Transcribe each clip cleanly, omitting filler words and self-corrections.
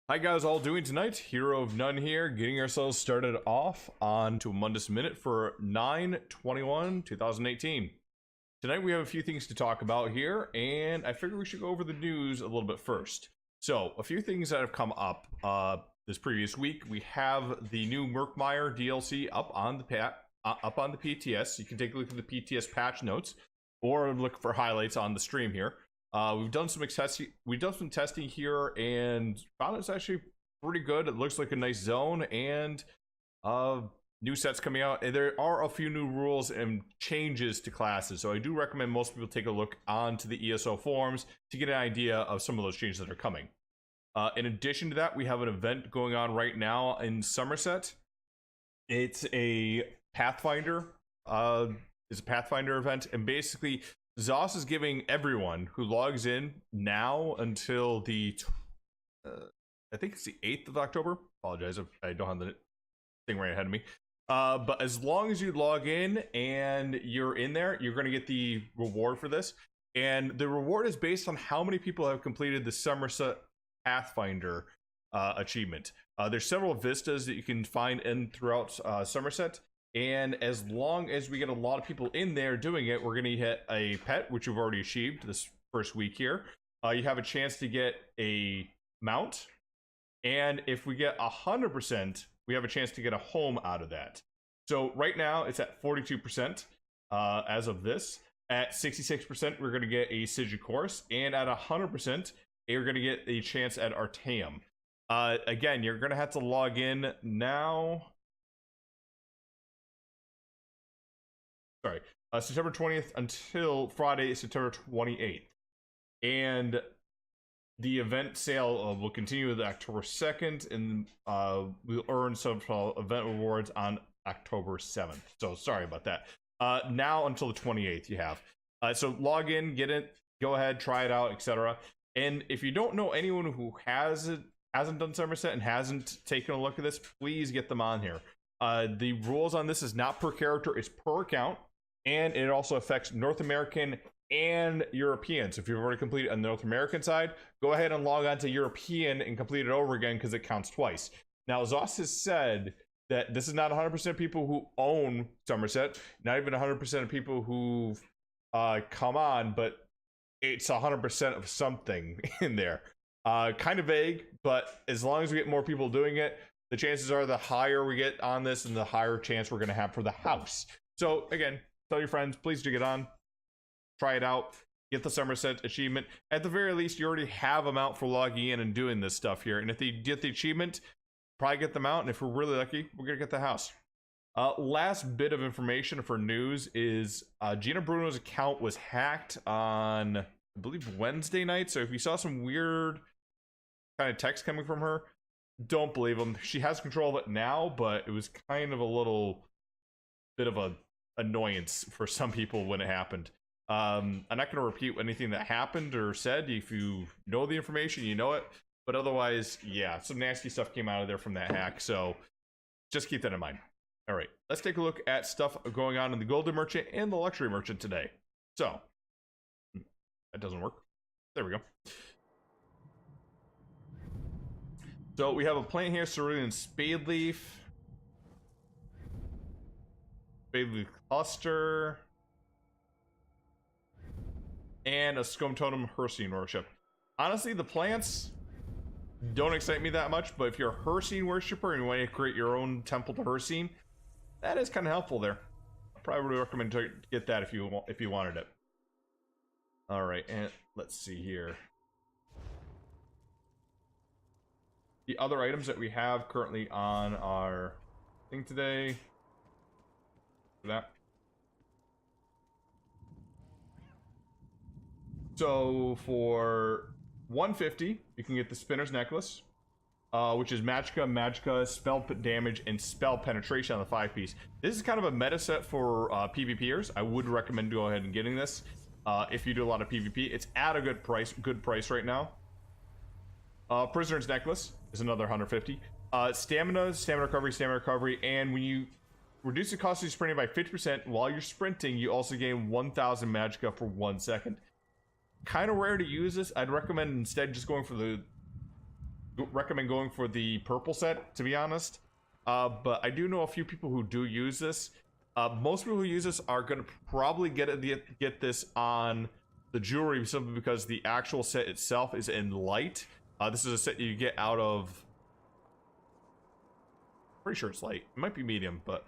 Hi guys, all doing tonight? Hero of None here, getting ourselves started off on to Mundus Minute for 9/21/2018. Tonight we have a few things to talk about here, and I figured we should go over the news a little bit first. So, a few things that have come up this previous week. We have the new Murkmire DLC up on the PTS. You can take a look at the PTS patch notes, or look for highlights on the stream here. We've done some testing here and found it's actually pretty good. It looks like a nice zone, and new sets coming out. And there are a few new rules and changes to classes, so I do recommend most people take a look onto the ESO forums to get an idea of some of those changes that are coming. In addition to that, we have an event going on right now in Somerset. It's a Pathfinder. It's a Pathfinder event, and basically ZOS is giving everyone who logs in now until the I think it's the 8th of October. Apologize if I don't have the thing right ahead of me. But as long as you log in and you're in there, you're going to get the reward for this. And the reward is based on how many people have completed the Somerset Pathfinder achievement. There's several vistas that you can find in throughout Somerset. And as long as we get a lot of people in there doing it, we're going to hit a pet, which we've already achieved this first week here. You have a chance to get a mount. And if we get 100%, we have a chance to get a home out of that. So right now it's at 42% as of this. At 66%, we're going to get a Sigil course. And at 100%, you're going to get a chance at Artaeum. Again, you're going to have to log in now. Sorry, September 20th until Friday, September 28th. And the event sale will continue with October 2nd, and we'll earn some event rewards on October 7th. So sorry about that. Now until the 28th you have. So log in, get it, go ahead, try it out, etc. And if you don't know anyone who hasn't done Somerset and hasn't taken a look at this, please get them on here. The rules on this is not per character, it's per account. And it also affects North American and European. So if you've already completed on the North American side, go ahead and log on to European and complete it over again because it counts twice. Now, ZOS has said that this is not 100% people who own Somerset, not even 100% of people who've come on, but it's 100% of something in there. Kind of vague, but as long as we get more people doing it, the chances are the higher we get on this and the higher chance we're going to have for the house. So again, tell your friends, please do get on, try it out, get the Somerset achievement. At the very least, you already have them out for logging in and doing this stuff here. And if they get the achievement, probably get them out. And if we're really lucky, we're going to get the house. Last bit of information for news is Gina Bruno's account was hacked on, I believe, Wednesday night. So if you saw some weird kind of text coming from her, don't believe them. She has control of it now, but it was kind of a little bit of a annoyance for some people when it happened. I'm not going to repeat anything that happened or said. If you know the information, you know it, but otherwise, yeah, some nasty stuff came out of there from that hack, so just keep that in mind. All right, let's take a look at stuff going on in the Golden Merchant and the Luxury Merchant today. So that doesn't work. There we go. So we have a plant here, Cerulean Spadeleaf, Spadeleaf Cluster, and a Scum Totem Hircine Worship. Honestly, the plants don't excite me that much, but if you're a Hircine worshiper and you want to create your own temple to Hircine, that is kind of helpful there. I probably would recommend to get that if you wanted it. All right, and let's see here. The other items that we have currently on our thing today. That. So for 150, you can get the Spinner's Necklace, which is Magicka, Spell Damage, and Spell Penetration on the 5-piece. This is kind of a meta set for PvPers. I would recommend go ahead and getting this if you do a lot of PvP. It's at a good price right now. Prisoner's Necklace is another 150. Stamina recovery, and when you reduce the cost of your sprinting by 50% while you're sprinting, you also gain 1000 Magicka for 1 second. Kind of rare to use this. I'd recommend instead just going for the recommend going for the purple set, to be honest. But I do know a few people who do use this. Most people who use this are going to probably get this on the jewelry simply because the actual set itself is in light. This is a set you get out of... Pretty sure it's light. It might be medium, but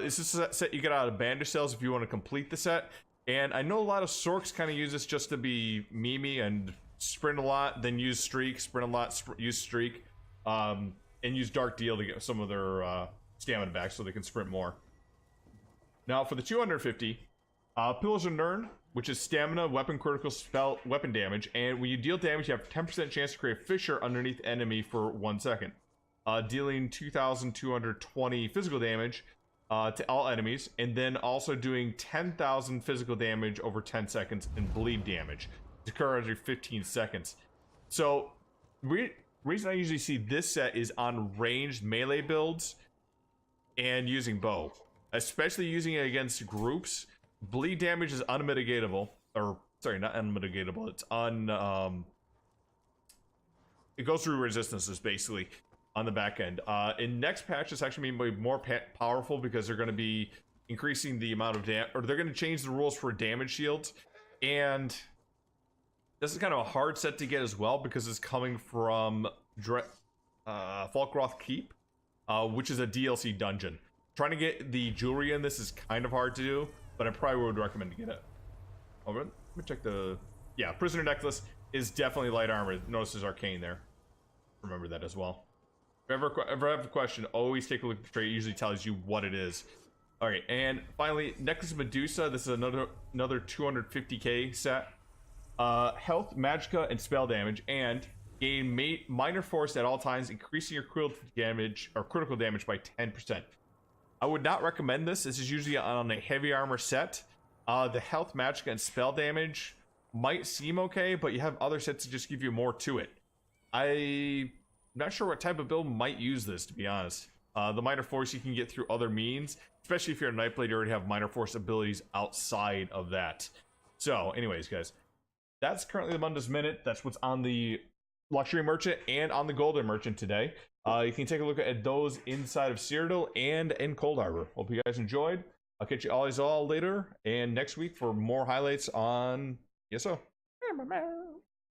this is a set you get out of bandage sales if you want to complete the set. And I know a lot of Sorks kind of use this just to be memey and sprint a lot, then use streak, sprint a lot, use streak, and use Dark Deal to get some of their stamina back so they can sprint more. Now for the 250, Pillars of Nirn, which is stamina, weapon critical, spell, weapon damage, and when you deal damage, you have 10% chance to create a fissure underneath enemy for 1 second. Dealing 2,220 physical damage to all enemies, and then also doing 10,000 physical damage over 10 seconds and bleed damage to occur every 15 seconds. So, reason I usually see this set is on ranged melee builds and using bow, especially using it against groups. Bleed damage is unmitigatable, or sorry, not unmitigatable. It's it goes through resistances basically on the back end. In next patch, it's actually going to be more powerful because they're going to be increasing the amount of damage, or they're going to change the rules for damage shields. And this is kind of a hard set to get as well because it's coming from Falkroth Keep, which is a DLC dungeon. Trying to get the jewelry in this is kind of hard to do, but I probably would recommend to get it. Oh, let me check the... Yeah, Prisoner Necklace is definitely light armor. Notice there's arcane there. Remember that as well. If you ever have a question, always take a look at the trait. It usually tells you what it is. Alright, and finally, Necklace of Medusa. This is another 250k set. Health, magicka, and spell damage, and gain minor force at all times, increasing your critical damage by 10%. I would not recommend this. This is usually on a heavy armor set. The health, magicka, and spell damage might seem okay, but you have other sets that just give you more to it. I'm not sure what type of build might use this, to be honest. The minor force you can get through other means, especially if you're a Nightblade, you already have minor force abilities outside of that. So, anyways, guys, that's currently the Mundus Minute. That's what's on the Luxury Merchant and on the Golden Merchant today. You can take a look at those inside of Cyrodiil and in Cold Harbor. Hope you guys enjoyed. I'll catch you all later and next week for more highlights on ESO.